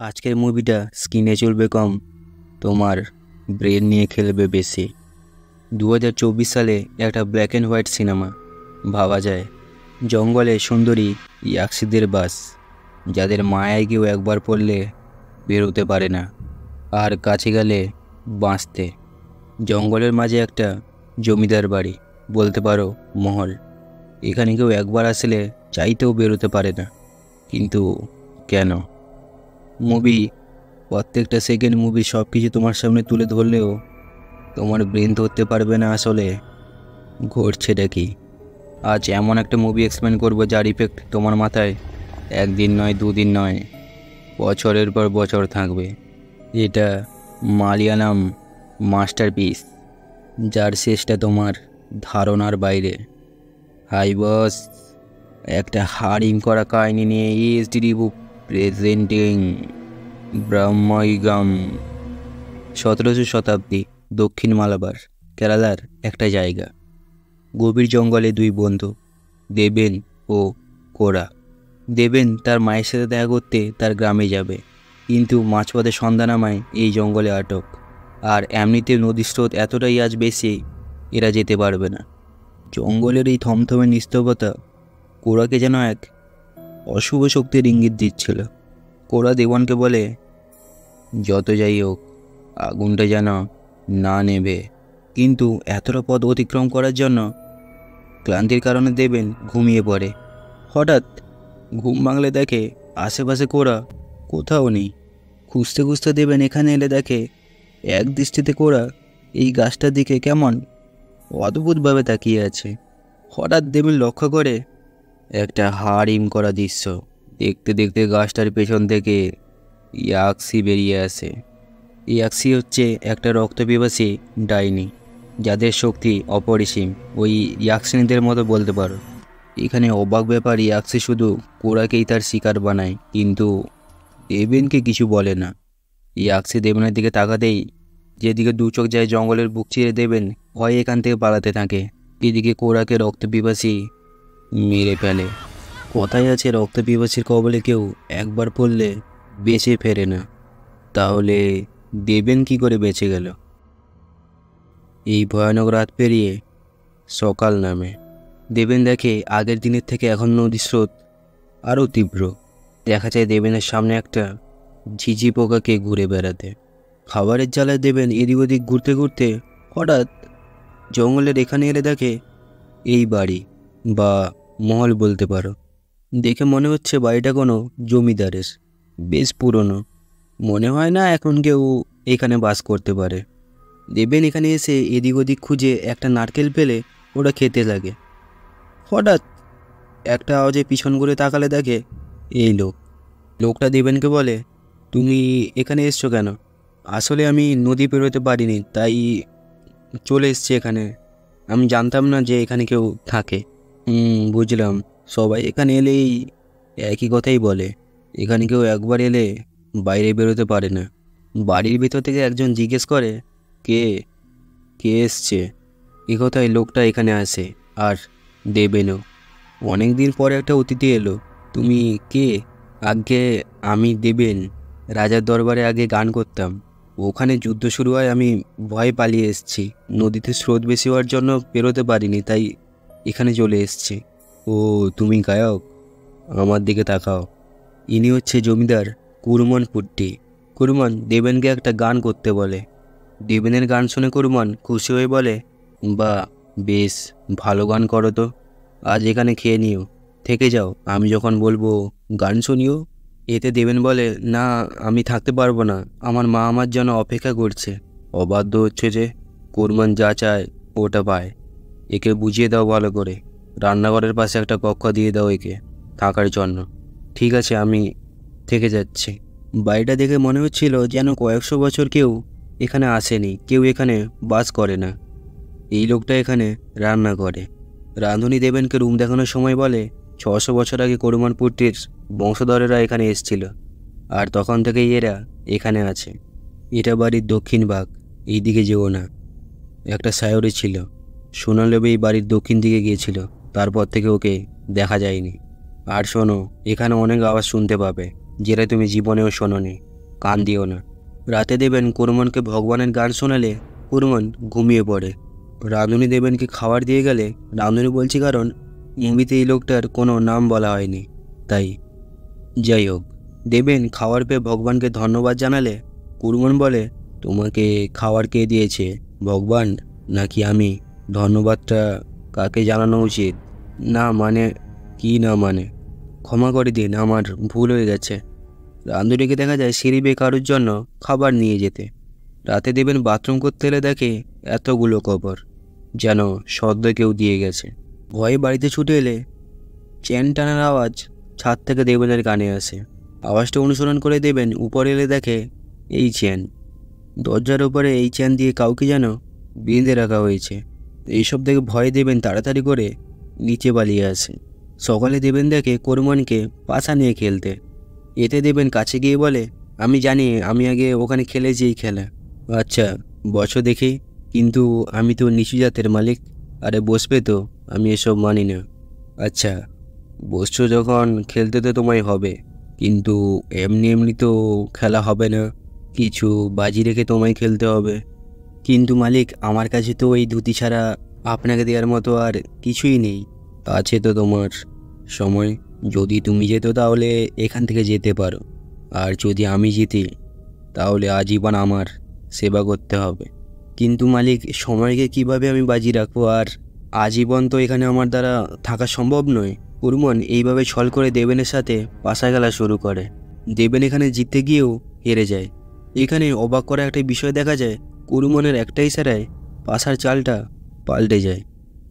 আজকের মুভিটা স্ক্রিনে চলবে কম, তোমার ব্রেন নিয়ে খেলবে বেশি। 2024 সালে একটা ব্ল্যাক অ্যান্ড হোয়াইট সিনেমা। ভাবা যায় জঙ্গলে সুন্দরী ইয়াকসিদের বাস, যাদের মায়ায় কেউ একবার পড়লে বেরোতে পারে না, আর কাছে গেলে বাঁচতে। জঙ্গলের মাঝে একটা জমিদার বাড়ি, বলতে পারো মহল। এখানে কেউ একবার আসলে চাইতেও বেরোতে পারে না। কিন্তু কেন? মুভি প্রত্যেকটা সেকেন্ড মুভি সব কিছু তোমার সামনে তুলে ধরলেও তোমার ব্রেন ধরতে পারবে না আসলে ঘটছেটা কি। আজ এমন একটা মুভি এক্সপ্লেন করবো যার ইফেক্ট তোমার মাথায় একদিন নয়, দুদিন নয়, বছরের পর বছর থাকবে। এটা মালিয়ালাম মাস্টারপিস, যার শেষটা তোমার ধারণার বাইরে। হাই বস, একটা হারিম করা কাহিনী নিয়ে এইচডি বুক প্রেজেন্টিং ব্রহ্মইগাম। 17শো শতাব্দী, দক্ষিণ মালাবার, কেরালার একটা জায়গা। গভীর জঙ্গলে দুই বন্ধু, দেবেন ও কোরা। দেবেন তার মায়ের সাথে দেখা করতে তার গ্রামে যাবে, কিন্তু মাঝপথে সন্ধ্যা নামায় এই জঙ্গলে আটক। আর এমনিতে নদীর স্রোত এতটাই আজ বেশি, এরা যেতে পারবে না। জঙ্গলের এই থমথমে নিস্তব্ধতা কোরাকে যেন এক অশুভ শক্তির ইঙ্গিত দিচ্ছিল। কোরা দেওয়ানকে বলে, যত যাই হোক আগুনটা যেন না নেবে। কিন্তু এতটা পথ অতিক্রম করার জন্য ক্লান্তির কারণে দেবেন ঘুমিয়ে পড়ে। হঠাৎ ঘুম ভাঙলে দেখে আশেপাশে কোরা কোথাও নেই। খুঁজতে খুঁজতে দেবেন এখানে এলে দেখে এক দৃষ্টিতে কোরা এই গাছটার দিকে কেমন অদ্ভুতভাবে তাকিয়ে আছে। হঠাৎ দেবেন লক্ষ্য করে একটা হাড়িম করা দৃশ্য। দেখতে দেখতে গাছটার পেছন থেকে ইয়াকসি বেরিয়ে আসে। ইয়াকসি হচ্ছে একটা রক্তপিপাসী ডাইনি, যাদের শক্তি অপরিসীম। ওই ইয়াকসিনীদের মতো বলতে পারো। এখানে অবাক ব্যাপার, ইয়াকসি শুধু কোরাকেই তার শিকার বানায়, কিন্তু দেবেনকে কিছু বলে না। ইয়াকসি দেবেনের দিকে তাকাতেই যেদিকে দু চোখ যায় জঙ্গলের বুক চিরে দেবেন ভয়ে এখান থেকে পালাতে থাকে। এদিকে কোরাকে রক্তপিপাসী মেরে ফেলে। কথায় আছে রক্তপিপাসীর কবলে কেউ একবার পড়লে বেঁচে ফেরে না। তাহলে দেবেন কি করে বেঁচে গেল? এই ভয়ানক রাত পেরিয়ে সকাল নামে। দেবেন দেখে আগের দিনের থেকে এখন নদীর স্রোত আরও তীব্র। দেখা যায় দেবেনের সামনে একটা ঝিঝি পোকাকে ঘুরে বেড়াতে। খাবারের জ্বালায় দেবেন এদিক ওদিক ঘুরতে ঘুরতে হঠাৎ জঙ্গলের এখানে এলে দেখে এই বাড়ি, বা মহল বলতে পারো। দেখে মনে হচ্ছে বাড়িটা কোনো জমিদারের, বেশ পুরনো। মনে হয় না এখন কেউ এখানে বাস করতে পারে। দেবেন এখানে এসে এদিক ওদিক খুঁজে একটা নারকেল পেলে ওটা খেতে লাগে। হঠাৎ একটা আওয়াজে পিছন ঘুরে তাকালে দেখে এই লোকটা দেবেনকে বলে, তুমি এখানে এসছো কেন? আসলে আমি নদী পেরোতে পারিনি, তাই চলে এসছি এখানে। আমি জানতাম না যে এখানে কেউ থাকে। বুঝলাম। সবাই এখানে এলেই একই কথাই বলে, এখানে কেউ একবার এলে বাইরে বেরোতে পারে না। বাড়ির ভিতর থেকে একজন জিজ্ঞেস করে, কে কে এসছে? এ কথায় লোকটা এখানে আসে। আর দেবেনও। অনেক দিন পরে একটা অতিথি এলো। তুমি কে? আগে আমি দেবেন। রাজার দরবারে আগে গান করতাম, ওখানে যুদ্ধ শুরু হয়, আমি ভয়ে পালিয়ে এসেছি। নদীতে স্রোত বেশি হওয়ার জন্য বেরোতে পারিনি, তাই এখানে চলে এসেছি। ও, তুমি গায়ক? আমার দিকে তাকাও। ইনি হচ্ছে জমিদার কুরমন পুট্টি। কুরমন দেবেনকে একটা গান করতে বলে। দেবেনের গান শুনে কুরমন খুশি হয়ে বলে, বা বেশ ভালো গান করো তো। আজ এখানে খেয়ে নিও, থেকে যাও, আমি যখন বলবো গান শুনিও। এতে দেবেন বলে, না আমি থাকতে পারবো না, আমার মা আমার জন্য অপেক্ষা করছে। অবাধ্য হচ্ছে যে। কুরমন যা চায় ওটা পায়। একে বুঝিয়ে দাও ভালো করে, রান্নাঘরের পাশে একটা কক্ষ দিয়ে দাও একে থাকার জন্য। ঠিক আছে, আমি থেকে যাচ্ছি। বাড়িটা দেখে মনে হচ্ছিল যেন কয়েকশো বছর কেউ এখানে আসেনি, কেউ এখানে বাস করে না। এই লোকটা এখানে রান্না করে। রাঁধুনি দেবেনকে রুম দেখানোর সময় বলে, 600 বছর আগে কুরমনপুট্টির বংশধরেরা এখানে এসেছিল, আর তখন থেকেই এরা এখানে আছে। এটা বাড়ির দক্ষিণ ভাগ, এই দিকে যেও না। একটা সায়রি ছিল, সোনালেবে এই বাড়ির দক্ষিণ দিকে গিয়েছিল, তারপর থেকে ওকে দেখা যায়নি। আর শোনো, এখানে অনেক আওয়াজ শুনতে পাবে, যেটা তুমি জীবনেও শোনোনি। কান দিও না। রাতে দেবেন কুরমনকে ভগবানের গান শোনালে কুরমন ঘুমিয়ে পড়ে। রাঁধুনি দেবেনকে খাবার দিয়ে গেলে রাঁধুনি বলছে কারণ মুভিতে এই লোকটার কোনো নাম বলা হয়নি তাই। যাই হোক, দেবেন খাবার পেয়ে ভগবানকে ধন্যবাদ জানালে কুরমন বলে, তোমাকে খাবার কে দিয়েছে, ভগবান নাকি আমি? ধন্যবাদটা কাকে জানানো উচিত? না মানে কি না মানে? ক্ষমা করে দিন, আমার ভুল হয়ে গেছে। রাঁধুনিকে দেখা যায় সিঁড়ি বেয়ে কারোর জন্য খাবার নিয়ে যেতে। রাতে দেবেন বাথরুম করতে এলে দেখে এতগুলো কবর, যেন সদ্য কেউ দিয়ে গেছে। ভয়ে বাড়িতে ছুটে এলে চেন টানার আওয়াজ ছাদ থেকে দেবেনের কানে আসে। আওয়াজটা অনুসরণ করে দেবেন উপরে এলে দেখে এই চেন। দরজার উপরে এই চেন দিয়ে কাউকে যেন বেঁধে রাখা হয়েছে। এইসব দেখে ভয়ে দেবেন তাড়াতাড়ি করে নিচে পালিয়ে আসে। সকালে দেবেন দেখে কুরমনকে পাশা নিয়ে খেলতে। এতে দেবেন কাছে গিয়ে বলে, আমি জানি, আমি আগে ওখানে খেলেছি এই খেলা। আচ্ছা বসো দেখি, কিন্তু আমি তো নিচু জাতের মালিক। আরে বসবে তো, আমি এসব মানি না। আচ্ছা বসছো যখন, খেলতে তো তোমায় হবে, কিন্তু এমনি এমনি তো খেলা হবে না, কিছু বাজি রেখে তোমায় খেলতে হবে। কিন্তু মালিক, আমার কাছে তো এই ধুতি ছাড়া আপনাকে দেওয়ার মতো আর কিছুই নেই। আছে তো তোমার সময়, যদি তুমি যেত তাহলে এখান থেকে যেতে পারো, আর যদি আমি জিতি তাহলে আজীবন আমার সেবা করতে হবে। কিন্তু মালিক, সময়কে কিভাবে আমি বাজি রাখবো, আর আজীবন তো এখানে আমার দ্বারা থাকা সম্ভব নয়। কুরমন এইভাবে ছল করে দেবেনের সাথে পাশা খেলা শুরু করে। দেবেন এখানে জিততে গিয়েও হেরে যায়। এখানে অবাক করা একটা বিষয় দেখা যায়, কুরমনের একটা ইশারায় পাশার চালটা পাল্টে যায়।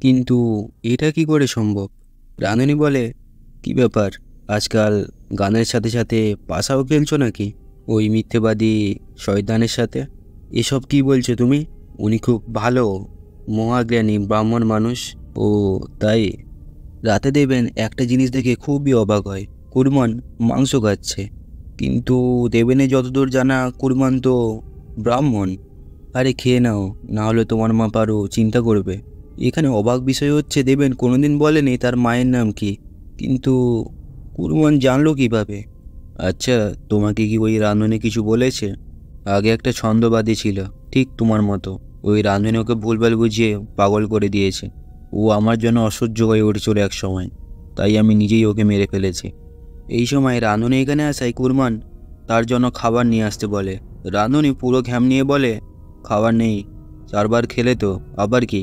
কিন্তু এটা কি করে সম্ভব? রাঁধুনি বলে, কি ব্যাপার, আজকাল গানের সাথে সাথে পাশাও খেলছো নাকি ওই মিথ্যেবাদী শয়তানের সাথে? এসব কি বলছো তুমি? উনি খুব ভালো মহাজ্ঞানী ব্রাহ্মণ মানুষ। ও তাই? রাতে দেবেন একটা জিনিস দেখে খুবই অবাক হয়, কুরমন মাংস খাচ্ছে। কিন্তু দেবেনের যতদূর জানা কুরমন তো ব্রাহ্মণ। আরে খেয়ে নাও, না হলে তোমার মা পারো চিন্তা করবে। এখানে অবাক বিষয় হচ্ছে দেবেন কোনোদিন বলেনি তার মায়ের নাম কি, কিন্তু কুরমন জানলো কিভাবে? আচ্ছা তোমাকে কি ওই রাঁধুনি কিছু বলেছে? আগে একটা ছন্দবাদী ছিল ঠিক তোমার মতো, ওই রাঁধুনি ওকে ভুলভাল বুঝিয়ে পাগল করে দিয়েছে। ও আমার জন্য অসহ্য হয়ে উঠেছিল এক সময়, তাই আমি নিজেই ওকে মেরে ফেলেছি। এই সময় রাঁধুনি এখানে আসায় কুরমন তার জন্য খাবার নিয়ে আসতে বলে। রাঁধুনি পুরো ঘ্যাম নিয়ে বলে, খাবার নেই, 4বার খেলে তো আবার কি?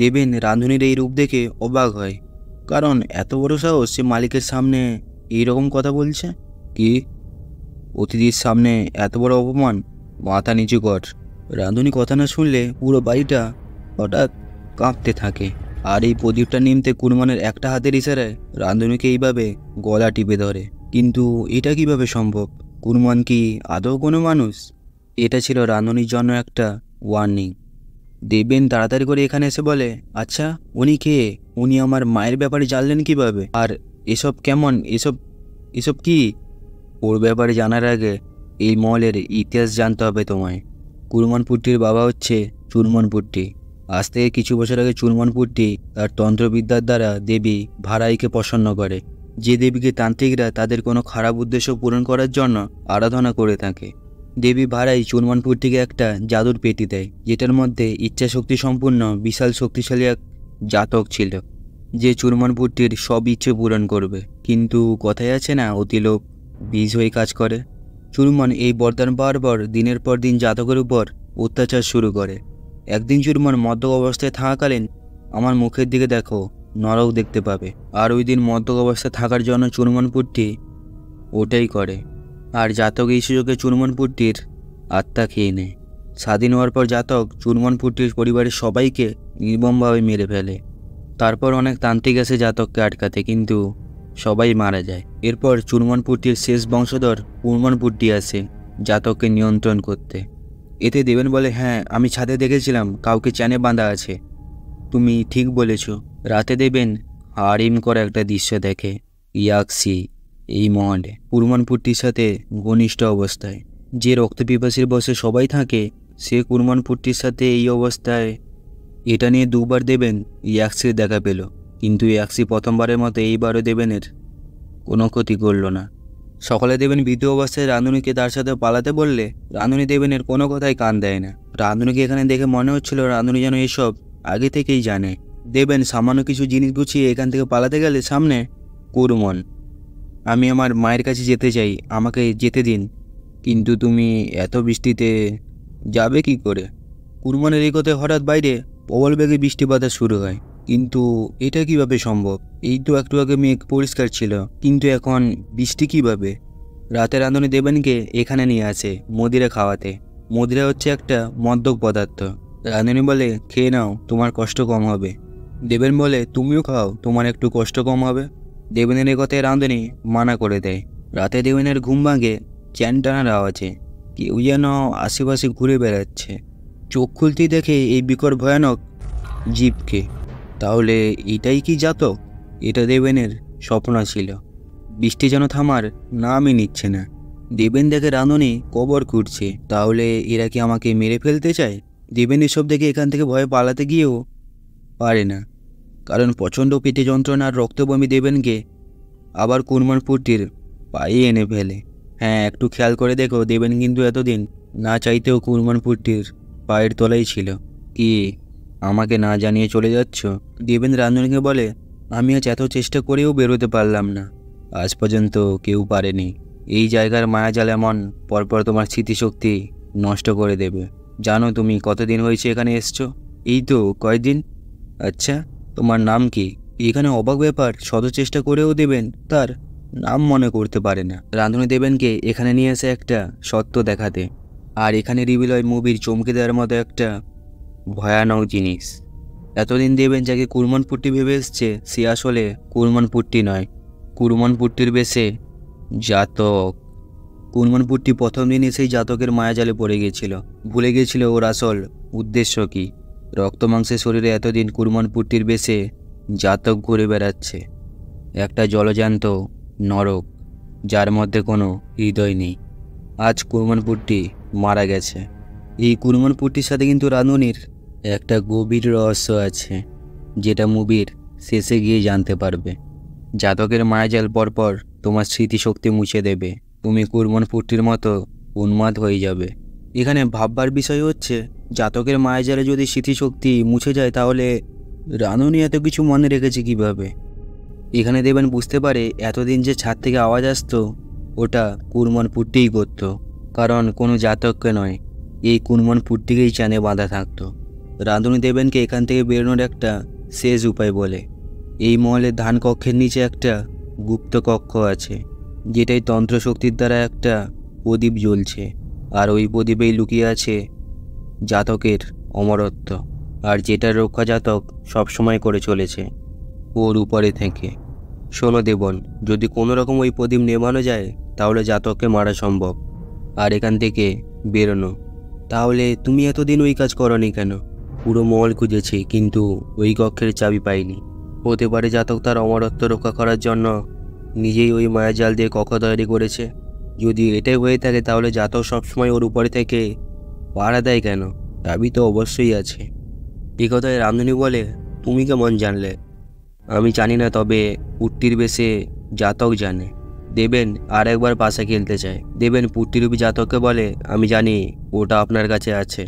দেবেন রাঁধুনির এই রূপ দেখে অবাক হয়, কারণ এত বড় সাহস, সে মালিকের সামনে এইরকম কথা বলছে। কি? অতিথির সামনে এত বড় অপমান? মাথা নিচু কর। রাঁধুনি কথা না শুনলে পুরো বাড়িটা হঠাৎ কাঁপতে থাকে। আর এই প্রদীপটা নিমতে কুরমনের একটা হাতের ইশারায় রাঁধুনিকে এইভাবে গলা টিপে ধরে। কিন্তু এটা কিভাবে সম্ভব? কুরমন কি আদৌ কোনো মানুষ? এটা ছিল রাঁধুনির জন্য একটা ওয়ার্নিং। দেবেন তাড়াতাড়ি করে এখানে এসে বলে, আচ্ছা উনি কে? উনি আমার মায়ের ব্যাপারে জানলেন কিভাবে? আর এসব কেমন, এসব এসব কি? ওর ব্যাপারে জানার আগে এই মহলের ইতিহাস জানতে হবে তোমায়। কুরমনপুট্টির বাবা হচ্ছে চুরমনপুট্টি। আজ থেকে কিছু বছর আগে চুরমনপুট্টি তার তন্ত্রবিদ্যার দ্বারা দেবী ভারাইকে প্রসন্ন করে, যে দেবীকে তান্ত্রিকরা তাদের কোনো খারাপ উদ্দেশ্য পূরণ করার জন্য আরাধনা করে থাকে। দেবী ভারাই চুরমনপুট্টিকে একটা জাদুর পেটি দেয়, যেটার মধ্যে ইচ্ছাশক্তি সম্পূর্ণ বিশাল শক্তিশালী এক জাতক ছিল, যে চুরমনপুট্টির সব ইচ্ছে পূরণ করবে। কিন্তু কথায় আছে না, অতি লোভ বীজ হয়ে কাজ করে। চুরমন এই বরদান পাওয়ার পর দিনের পর দিন জাতকের উপর অত্যাচার শুরু করে। একদিন চুরমন মদ্যপ অবস্থায় থাকাকালীন, আমার মুখের দিকে দেখো, নরক দেখতে পাবে। আর ওই দিন মদ্যপ অবস্থায় থাকার জন্য চুরমনপুট্টি ওটাই করে। আর জাতক এই সুযোগে চুরমনপুট্টির আত্মা খেয়ে নেয়। স্বাধীন হওয়ার পর জাতক চুরমনপুট্টির পরিবারের সবাইকে নির্মমভাবে মেরে ফেলে। তারপর অনেক তান্ত্রিক আসে জাতককে আটকাতে, কিন্তু সবাই মারা যায়। এরপর চুরমনপুট্টির শেষ বংশধর কুরমনপুট্টি আসে জাতককে নিয়ন্ত্রণ করতে। এতে দেবেন বলে, হ্যাঁ আমি ছাদে দেখেছিলাম কাউকে চ্যানে বাঁধা আছে। তুমি ঠিক বলেছ। রাতে দেবেন হারিম করা একটা দৃশ্য দেখে। ইয়াক্সি এই মহলে কুরমনপুট্টির সাথে ঘনিষ্ঠ অবস্থায়, যে রক্তপিপাসীর বসে সবাই থাকে, সে কুরমনপুট্টির সাথে এই অবস্থায়। এটা নিয়ে 2বার দেবেন ইয়াক্সির দেখা পেল, কিন্তু ইয়াক্সি প্রথমবারের মতো এইবারও দেবেনের কোনো ক্ষতি করল না। সকালে দেবেন ভীত অবস্থায় রাঁধুনিকে তার সাথে পালাতে বললে রাঁধুনি দেবেনের কোনো কথাই কান দেয় না। রাঁধুনিকে এখানে দেখে মনে হচ্ছিল রাঁধুনি যেন এসব আগে থেকেই জানে। দেবেন সামান্য কিছু জিনিস গুছিয়ে এখান থেকে পালাতে গেলে সামনে কুরমন। আমি আমার মায়ের কাছে যেতে চাই, আমাকে যেতে দিন। কিন্তু তুমি এত বৃষ্টিতে যাবে কি করে? কুরমনের এই কথায় হঠাৎ বাইরে প্রবল বেগে বৃষ্টিপাত শুরু হয়। কিন্তু এটা কিভাবে সম্ভব? এই তো একটু আগে মেঘ পরিষ্কার ছিল, কিন্তু এখন বৃষ্টি কিভাবে? রাতে রাঁধুনি দেবেনকে এখানে নিয়ে আসে মদিরা খাওয়াতে। মদিরা হচ্ছে একটা মদ্যপ পদার্থ। রাঁধুনি বলে খেয়ে নাও, তোমার কষ্ট কম হবে। দেবেন বলে তুমিও খাও, তোমার একটু কষ্ট কম হবে। দেবেনের এ কথায় রাঁধুনি মানা করে দেয়। রাতে দেবেনের ঘুম ভাঙে চ্যান টানার আওয়াজে। কেউ যেন আশেপাশে ঘুরে বেড়াচ্ছে। চোখ খুলতেই দেখে এই বিকট ভয়ানক জীবকে। তাহলে এটাই কি জাতক? এটা দেবেনের স্বপ্ন ছিল। বৃষ্টি যেন থামার নামই নিচ্ছে না। দেবেন দেখে রাঁধুনি কবর খুঁড়ছে। তাহলে এরা কি আমাকে মেরে ফেলতে চায়? দেবেন এসব দেখে এখান থেকে ভয়ে পালাতে গিয়েও পারে না, কারণ প্রচণ্ড পেটে যন্ত্রণা আর রক্তবমি দেবেনকে আবার কুরমানপুরটির পায়ে এনে ফেলে। হ্যাঁ, একটু খেয়াল করে দেখো, দেবেন কিন্তু এতদিন না চাইতেও কুরমানপুরটির পায়ের তলায় ছিল। কি আমাকে না জানিয়ে চলে যাচ্ছ? দেবেন রাঁধুনিকে বলে আমি আজ এত চেষ্টা করেও বেরোতে পারলাম না। আজ পর্যন্ত কেউ পারেনি। এই জায়গার মায়াজাল এমন পরপর তোমার স্মৃতিশক্তি নষ্ট করে দেবে। জানো তুমি কতদিন হয়েছে এখানে এসছো? এই তো কয়দিন। আচ্ছা, তোমার নাম কি? এখানে অবাক ব্যাপার, শত চেষ্টা করেও দেবেন তার নাম মনে করতে পারে না। রাঁধুনি দেবেনকে এখানে নিয়ে এসে একটা সত্য দেখাতে, আর এখানে রিভিল হয় মুভির চমকে দেওয়ার মতো একটা ভয়ানক জিনিস। এতদিন দেবেন যাকে কুরমানপুট্টি ভেবে এসছে সে আসলে কুরমানপুট্টি নয়, কুরমানপুট্টির বেশে জাতক। কুরমানপুট্টি প্রথম দিন এসেই জাতকের মায়াজালে পড়ে গেছিল, ভুলে গেছিল ওর আসল উদ্দেশ্য কি। রক্ত মাংসের শরীরে এতদিন কুরমানপুট্টির বেশে জাতক ঘুরে বেড়াচ্ছে, একটা জলজান্ত নরক যার মধ্যে কোনো হৃদয় নেই। আজ কুরমানপুট্টি মারা গেছে। এই কুরমানপুট্টির সাথে কিন্তু রাঁধুনির একটা গভীর রহস্য আছে, যেটা মুভির শেষে গিয়ে জানতে পারবে। জাতকের মায়াজাল পরপর তোমার স্মৃতিশক্তি মুছে দেবে, তুমি কুরমানপুট্টির মতো উন্মাদ হয়ে যাবে। এখানে ভাববার বিষয় হচ্ছে জাতকের মায়াজালে যদি স্মৃতিশক্তি মুছে যায় তাহলে রাঁধুনি এত কিছু মনে রেখেছে কিভাবে? এখানে দেবেন বুঝতে পারে এতদিন যে ছাদ থেকে আওয়াজ আসতো ওটা কুরমানপুট্টিই করতো, কারণ কোনো জাতককে নয়, এই কুরমানপুট্টিকেই চানে বাঁধা থাকতো। রাঁধুনি দেবেনকে এখান থেকে বেরোনোর একটা শেষ উপায় বলে। এই মহলের ধান কক্ষের নিচে একটা গুপ্ত কক্ষ আছে, যেটাই তন্ত্রশক্তির দ্বারা একটা প্রদীপ জ্বলছে, আর ওই প্রদীপেই লুকিয়ে আছে জাতকের অমরত্ব, আর যেটার রক্ষা জাতক সবসময় করে চলেছে ওর উপরে থেকে। শোনো দেবন, যদি কোনো রকম ওই প্রদীপ নেভানো যায় তাহলে জাতককে মারা সম্ভব, আর এখান থেকে বেরোনো। তাহলে তুমি এতদিন ওই কাজ করনি কেন? পুরো মহল খুঁজেছি কিন্তু ওই কক্ষের চাবি পাইনি। হতে পারে জাতক তার অমরত্ব রক্ষা করার জন্য নিজেই ওই মায়াজাল দিয়ে কক্ষ তৈরি করেছে। যদি এটাই হয়ে থাকে তাহলে জাতক সবসময় ওর উপরে থেকে পাহারা দেয় কেন? চাবি তো অবশ্যই আছে। এই কথায় রামধনী বলে তুমি কেমন জানলে? আমি জানি না, তবে পুট্টির বেশে জাতক জানে। দেবেন আর একবার পাশে খেলতে চায়। দেবেন পুট্টিরূপী জাতককে বলে আমি জানি ওটা আপনার কাছে আছে।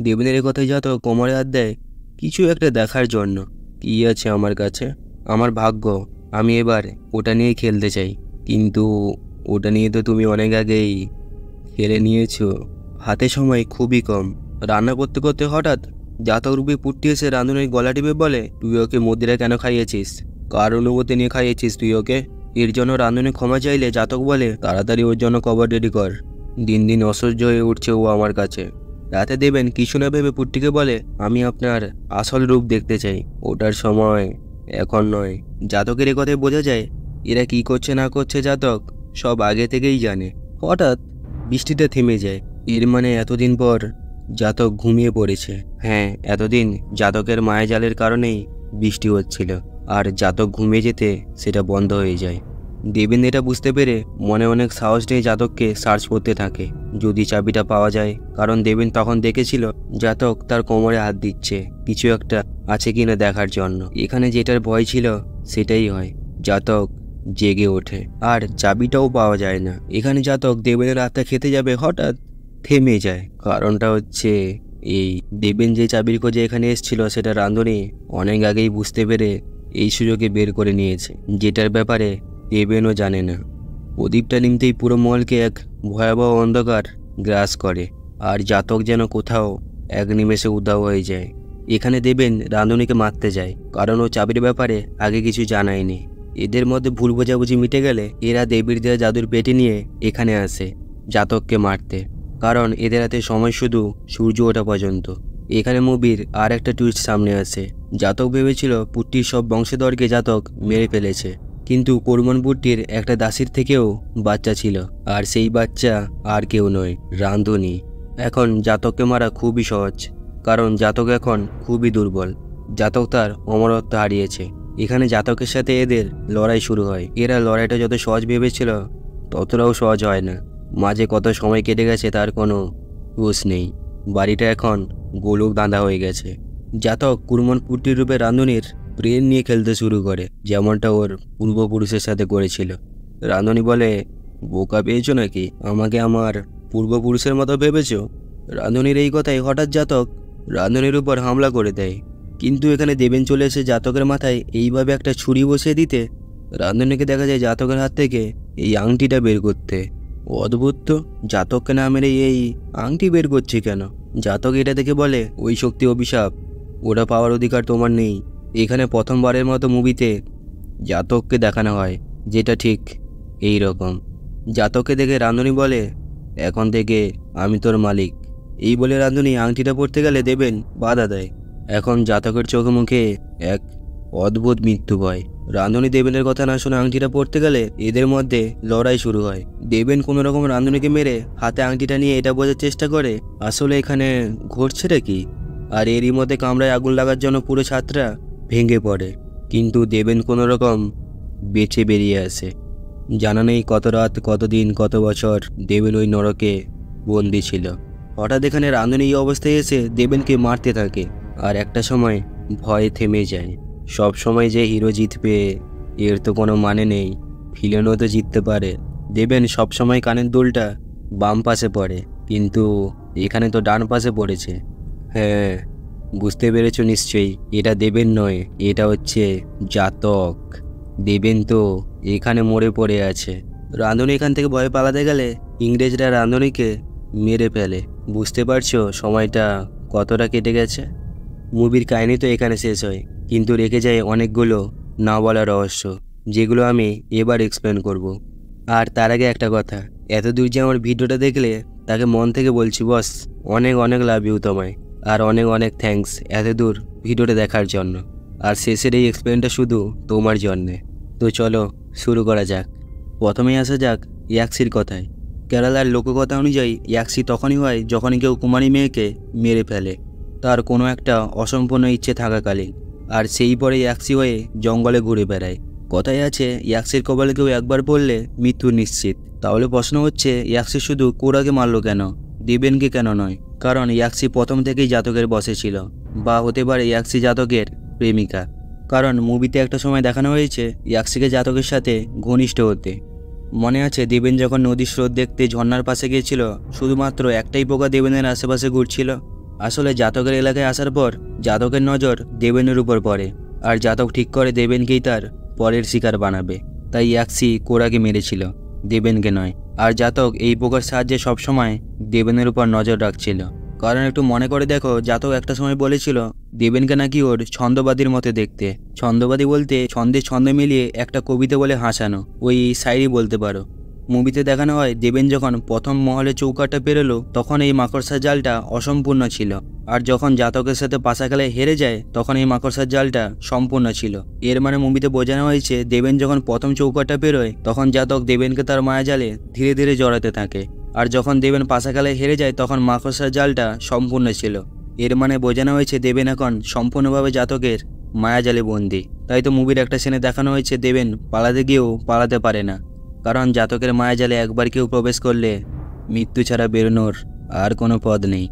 দেবেনের এই কথায় জাতক কোমরে হাত দেয় কিছু একটা দেখার জন্য। কী আছে আমার কাছে? আমার ভাগ্য, আমি এবার ওটা নিয়েই খেলতে চাই। কিন্তু ওটা নিয়ে তো তুমি অনেক আগেই খেলে নিয়েছো, হাতে সময় খুবই কম। রান্না করতে করতে হঠাৎ জাতক রূপে পুট্টি এসে রাঁধুনির গলা টিপে বলে তুই ওকে মদিরা কেন খাইয়েছিস? কার অনুমতি নিয়ে খাইয়েছিস তুই ওকে? এর জন্য রাঁধুনি ক্ষমা চাইলে জাতক বলে তাড়াতাড়ি ওর জন্য কবর রেডি কর, দিন দিন অসহ্য হয়ে উঠছে ও আমার কাছে। রাতে দেবেন কিছু না ভেবে পুট্টিকে বলে আমি আপনার আসল রূপ দেখতে চাই, ওটার সময় এখন নয়। জাতকের এ কথায় বোঝা যায় এরা কি করছে না করছে জাতক সব আগে থেকেই জানে। হঠাৎ বৃষ্টিটা থেমে যায়, এর মানে এতদিন পর জাতক ঘুমিয়ে পড়েছে। হ্যাঁ, এতদিন জাতকের মায়াজালের কারণেই বৃষ্টি হচ্ছিল, আর জাতক ঘুমিয়ে যেতে সেটা বন্ধ হয়ে যায়। দেবেন এটা বুঝতে পেরে মনে অনেক সাহস নিয়ে জাতককে সার্চ করতে থাকে, যদি চাবিটা পাওয়া যায়। কারণ দেবেন তখন দেখেছিল জাতক তার কোমরে হাত দিচ্ছে কিছু একটা আছে কিনা দেখার জন্য। এখানে যেটার ভয় ছিল সেটাই হয়। জাতক জেগে ওঠে আর চাবিটাও পাওয়া যায় না। এখানে জাতক দেবেনের রাতটা খেতে যাবে, হঠাৎ থেমে যায়। কারণটা হচ্ছে এই দেবেন যে চাবির খোঁজে এখানে এসেছিল সেটা রাঁধুনি অনেক আগেই বুঝতে পেরে এই সুযোগে বের করে নিয়েছে, যেটার ব্যাপারে দেবেনও জানে না। প্রদীপটা নিমতেই পুরো মহলকে এক ভয়াবহ অন্ধকার গ্রাস করে আর জাতক যেন কোথাও এক নিমেষে উধাও হয়ে যায়। এখানে দেবেন রাঁধুনিকে মারতে যায়, কারণ ও চাবির ব্যাপারে আগে কিছু জানায়নি। এদের মধ্যে ভুল বোঝাবুঝি মিটে গেলে এরা দেবীর দেওয়া জাদুর পেটি নিয়ে এখানে আসে জাতককে মারতে, কারণ এদের হাতে সময় শুধু সূর্য ওঠা পর্যন্ত। এখানে মুভির আর একটা টুইস্ট সামনে আসে। জাতক ভেবেছিল পুট্টির সব বংশধরকে জাতক মেরে ফেলেছে, কিন্তু করমন পুট্টির একটা দাসীর থেকেও বাচ্চা ছিল, আর সেই বাচ্চা আর কেউ নয়, রাঁধুনি। এখন জাতককে মারা খুবই সহজ, কারণ জাতক এখন খুবই দুর্বল। জাতক তার অমরত্ব হারিয়েছে। এখানে জাতকের সাথে এদের লড়াই শুরু হয়। এরা লড়াইটা যত সহজ ভেবেছিল ততটাও সহজ হয় না। মাঝে কত সময় কেটে গেছে তার কোনো হুঁশ নেই। বাড়িটা এখন গোলক দাঁধা হয়ে গেছে। জাতক কুরমন পুট্টির রূপে রাঁধুনির ব্রেন নিয়ে খেলতে শুরু করে, যেমনটা ওর পূর্বপুরুষের সাথে করেছিল। রাঁধুনি বলে, বোকা পেয়েছো নাকি? আমাকে আমার পূর্বপুরুষের মতো ভেবেছ? রাঁধুনির এই কথায় হঠাৎ জাতক রাঁধুনির উপর হামলা করে দেয়, কিন্তু এখানে দেবেন চলে এসে জাতকের মাথায় এইভাবে একটা ছুরি বসিয়ে দিতে রাঁধুনিকে দেখা যায় জাতকের হাত থেকে এই আংটিটা বের করতে। অদ্ভুত তো, জাতককে না মেরে এই আংটি বের করছে কেন? জাতক এটা দেখে বলে, ওই শক্তি অভিশাপ, ওটা পাওয়ার অধিকার তোমার নেই। এখানে প্রথমবারের মতো মুভিতে জাতককে দেখানো হয়, যেটা ঠিক এই রকম। জাতককে দেখে রাঁধুনি বলে, এখন থেকে আমি তোর মালিক। এই বলে রাঁধুনি আংটিটা পড়তে গেলে দেবেন বাধা দেয়। এখন জাতকের চোখে মুখে এক অদ্ভুত মৃত্যু ভয়। রাঁধুনি দেবেনের কথা না শুনে আংটিটা পড়তে গেলে এদের মধ্যে লড়াই শুরু হয়। দেবেন কোনো রকম রাঁধুনিকে মেরে হাতে আংটিটা নিয়ে এটা বোঝার চেষ্টা করে আসলে এখানে ঘটছেটা কি। আর এরই মধ্যে কামরায় আগুন লাগার জন্য পুরো ছাদটা ভেঙে পড়ে, কিন্তু দেবেন কোনো রকম বেঁচে বেরিয়ে আসে। জানা নেই কত রাত, কত দিন, কত বছর দেবেন ওই নরকে বন্দি ছিল। হঠাৎ এখানে রাঁধুনি এই অবস্থায় এসে দেবেনকে মারতে থাকে, আর একটা সময় ভয়ে থেমে যায়। সব সময় যে হিরো জিতবে এর তো কোনো মানে নেই, ভিলেনও তো জিততে পারে। দেবেন সবসময় কানের দুলটা বাম পাশে পড়ে, কিন্তু এখানে তো ডান পাশে পড়েছে। হ্যাঁ, বুঝতে পেরেছো নিশ্চয়ই, এটা দেবেন নয়, এটা হচ্ছে জাতক। দেবেন তো এখানে মরে পড়ে আছে। রাঁধুনি এখান থেকে ভয়ে পালাতে গেলে ইংরেজরা রাঁধুনিকে মেরে ফেলে। বুঝতে পারছো সময়টা কতটা কেটে গেছে? মুভির কাহিনী তো এখানে শেষ হয়, কিন্তু রেখে যায় অনেকগুলো না বলা রহস্য, যেগুলো আমি এবার এক্সপ্লেন করব। আর তার আগে একটা কথা, এতদূর যে আমার ভিডিওটা দেখলে তাকে মন থেকে বলছি বস, অনেক অনেক লাভ ইউ তোমায়, আর অনেক অনেক থ্যাঙ্কস এতদূর ভিডিওটা দেখার জন্য। আর শেষের এই এক্সপ্লেনটা শুধু তোমার জন্যে। তো চলো শুরু করা যাক। প্রথমেই আসা যাক ইয়াক্সির কথায়। কেরালার লোককথা অনুযায়ী ইয়াক্সি তখনই হয় যখনই কেউ কুমারী মেয়েকে মেরে ফেলে, তার কোনো একটা অসম্পূর্ণ ইচ্ছে থাকাকালীন। আর সেই পরে ইয়াক্সি হয়ে জঙ্গলে ঘুরে বেড়ায়। কথায় আছে ইয়াক্সির কপালে কেউ একবার পড়লে মৃত্যু নিশ্চিত। তাহলে প্রশ্ন হচ্ছে, ইয়াক্সি শুধু কোরাকে মারল কেন, দেবেনকে কেন নয়? কারণ ইয়াক্সি প্রথম থেকেই জাতকের বসে ছিল, বা হতে পারে ইয়াক্সি জাতকের প্রেমিকা। কারণ মুভিতে একটা সময় দেখানো হয়েছে ইয়াক্সিকে জাতকের সাথে ঘনিষ্ঠ হতে। মনে আছে দেবেন যখন নদীর স্রোত দেখতে ঝর্ণার পাশে গিয়েছিল, শুধুমাত্র একটাই পোকা দেবেনের আশেপাশে ঘুরছিল। আসলে জাতকের এলাকায় আসার পর জাতকের নজর দেবেনের উপর পড়ে, আর জাতক ঠিক করে দেবেনকেই তার পরের শিকার বানাবে। তাই ইয়াক্সি কোরাকে মেরেছিল, দেবেনকে নয়। আর জাতক এই পোকার সাহায্যে সবসময় দেবেনের উপর নজর রাখছিল। কারণ একটু মনে করে দেখো, জাতক একটা সময় বলেছিল দেবেনকে নাকি ওর ছন্দবাদীর মতো দেখতে। ছন্দবাদী বলতে ছন্দ মিলিয়ে একটা কবিতা বলে হাসানো, ওই শায়রি বলতে পারো। মুভিতে দেখানো হয় দেবেন যখন প্রথম মহলে চৌকাটা পেরোলো তখন এই মাকড়সার জালটা অসম্পূর্ণ ছিল, আর যখন জাতকের সাথে পাশা খেলায় হেরে যায় তখন এই মাকড়সার জালটা সম্পূর্ণ ছিল। এর মানে মুভিতে বোঝানো হয়েছে দেবেন যখন প্রথম চৌকাটা পেরোয় তখন জাতক দেবেনকে তার মায়াজালে ধীরে ধীরে জড়াতে থাকে, আর যখন দেবেন পাশা খেলায় হেরে যায় তখন মাকড়সার জালটা সম্পূর্ণ ছিল। এর মানে বোঝানো হয়েছে দেবেন এখন সম্পূর্ণভাবে জাতকের মায়াজালে বন্দী। তাই তো মুভির একটা সিনে দেখানো হয়েছে দেবেন পালাতে গিয়েও পালাতে পারে না, কারণ জাতকের মায়াজালে একবার কেউ প্রবেশ করলে মৃত্যু ছাড়া বেরোনোর আর কোনো পথ নেই।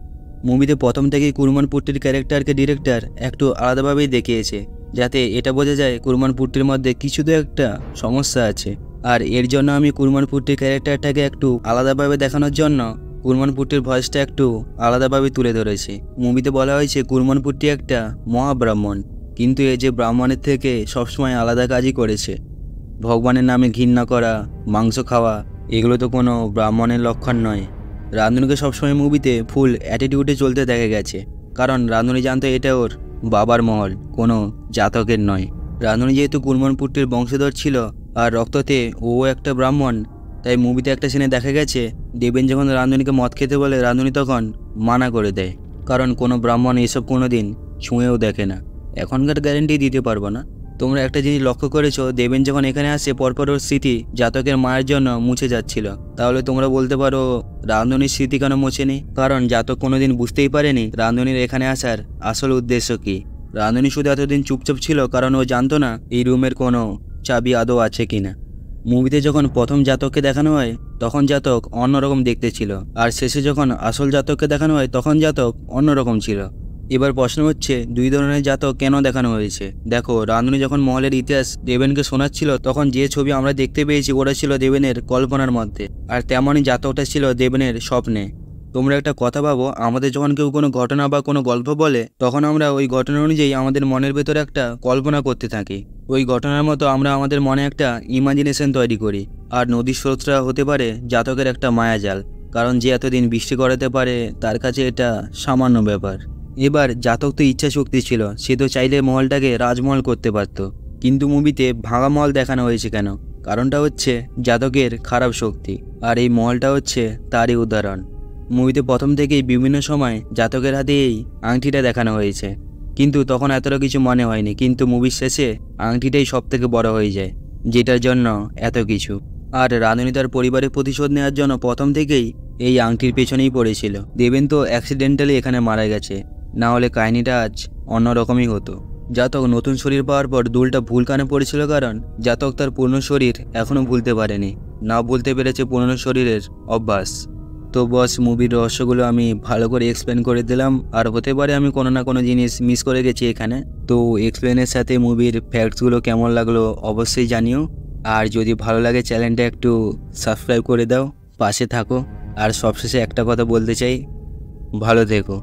মুভিতে প্রথম থেকেই কুরমন পুট্টির ক্যারেক্টারকে ডিরেক্টর একটু আলাদাভাবেই দেখিয়েছে। যাতে এটা বোঝা যায় কুরমানপুট্টির মধ্যে কিছু তো একটা সমস্যা আছে। আর এর জন্য আমি কুরমানপুট্টির ক্যারেক্টারটাকে একটু আলাদাভাবে দেখানোর জন্য কুরমানপুট্টির ভয়েসটা একটু আলাদাভাবে তুলে ধরেছি। মুভিতে বলা হয়েছে কুরমানপুট্টি একটা মহাব্রাহ্মণ, কিন্তু এই যে ব্রাহ্মণের থেকে সবসময় আলাদা কাজই করেছে। ভগবানের নামে ঘৃণা করা, মাংস খাওয়া, এগুলো তো কোনো ব্রাহ্মণের লক্ষণ নয়। রাঁধুনিকে সবসময় মুভিতে ফুল অ্যাটিটিউডে চলতে দেখা গেছে, কারণ রাঁধুনি জানতো এটা ওর বাবার মহল, কোনো জাতকের নয়। রাঁধুনি যেহেতু কুরমানপুট্টির বংশধর ছিল আর রক্ততে ও একটা ব্রাহ্মণ, তাই মুভিতে একটা সিনে দেখা গেছে দেবেন যখন রাঁধুনিকে মদ খেতে বলে রাঁধুনি তখন মানা করে দেয়, কারণ কোনো ব্রাহ্মণ এসব কোনো দিন ছুঁয়েও দেখে না। এখনকার গ্যারেন্টি দিতে পারবো না। তোমরা একটা জিনিস লক্ষ্য করেছো, দেবেন যখন এখানে আসে পরপর ওর স্মৃতি জাতকের মায়ের জন্য মুছে যাচ্ছিল। তাহলে তোমরা বলতে পারো রাঁধুনির স্মৃতি কেন মোছেনি? কারণ জাতক কোনোদিন বুঝতেই পারেনি রাঁধুনির এখানে আসার আসল উদ্দেশ্য কি। রাঁধুনি শুধু এতদিন চুপচাপ ছিল কারণ ও জানতো না এই রুমের কোনো চাবি আদৌ আছে কিনা। মুভিতে যখন প্রথম জাতককে দেখানো হয় তখন জাতক অন্যরকম দেখতে ছিল, আর শেষে যখন আসল জাতককে দেখানো হয় তখন জাতক অন্যরকম ছিল। এবার প্রশ্ন হচ্ছে দুই ধরনের জাতক কেন দেখানো হয়েছে? দেখো, রাঁধুনি যখন মহলের ইতিহাস দেবেনকে শোনাচ্ছিল তখন যে ছবি আমরা দেখতে পেয়েছি ওটা ছিল দেবেনের কল্পনার মধ্যে, আর তেমনই জাতকটা ছিল দেবেনের স্বপ্নে। তোমরা একটা কথা ভাবো, আমাদের যখন কেউ কোনো ঘটনা বা কোনো গল্প বলে তখন আমরা ওই ঘটনা অনুযায়ী আমাদের মনের ভেতরে একটা কল্পনা করতে থাকি। ওই ঘটনার মতো আমরা আমাদের মনে একটা ইমাজিনেশন তৈরি করি। আর নদীর স্রোতটা হতে পারে জাতকের একটা মায়াজাল, কারণ যে এতদিন বৃষ্টি করাতে পারে তার কাছে এটা সামান্য ব্যাপার। এবার জাতক তো ইচ্ছা শক্তি ছিল, সে তো চাইলে মহলটাকে রাজমহল করতে পারত, কিন্তু মুভিতে ভাঙা মহল দেখানো হয়েছে কেন? কারণটা হচ্ছে জাতকের খারাপ শক্তি, আর এই মহলটা হচ্ছে তারই উদাহরণ। মুভিতে প্রথম থেকেই বিভিন্ন সময় জাতকের হাতে এই আংটিটা দেখানো হয়েছে, কিন্তু তখন এতটা কিছু মনে হয়নি, কিন্তু মুভির শেষে আংটিটাই সব থেকে বড় হয়ে যায়, যেটার জন্য এত কিছু। আর রাঁধুনি তার পরিবারের প্রতিশোধ নেওয়ার জন্য প্রথম থেকেই এই আংটির পেছনেই পড়েছিল। দেবেন তো অ্যাক্সিডেন্টালি এখানে মারা গেছে, না হলে কাহিনিটা আজ অন্যরকমই হতো। জাতক নতুন শরীর পাওয়ার পর দুলটা ভুল কানে পড়েছিল, কারণ জাতক তার পুরনো শরীর এখনও ভুলতে পারেনি, না ভুলতে পেরেছে পুরনো শরীরের অভ্যাস। তো বস, মুভির রহস্যগুলো আমি ভালো করে এক্সপ্লেন করে দিলাম, আর হতে পারে আমি কোনো না কোনো জিনিস মিস করে গেছি এখানে। তো এক্সপ্লেনের সাথে মুভির ফ্যাক্টসগুলো কেমন লাগলো অবশ্যই জানিও, আর যদি ভালো লাগে চ্যানেলটা একটু সাবস্ক্রাইব করে দাও, পাশে থাকো। আর সবশেষে একটা কথা বলতে চাই, ভালো থেকো।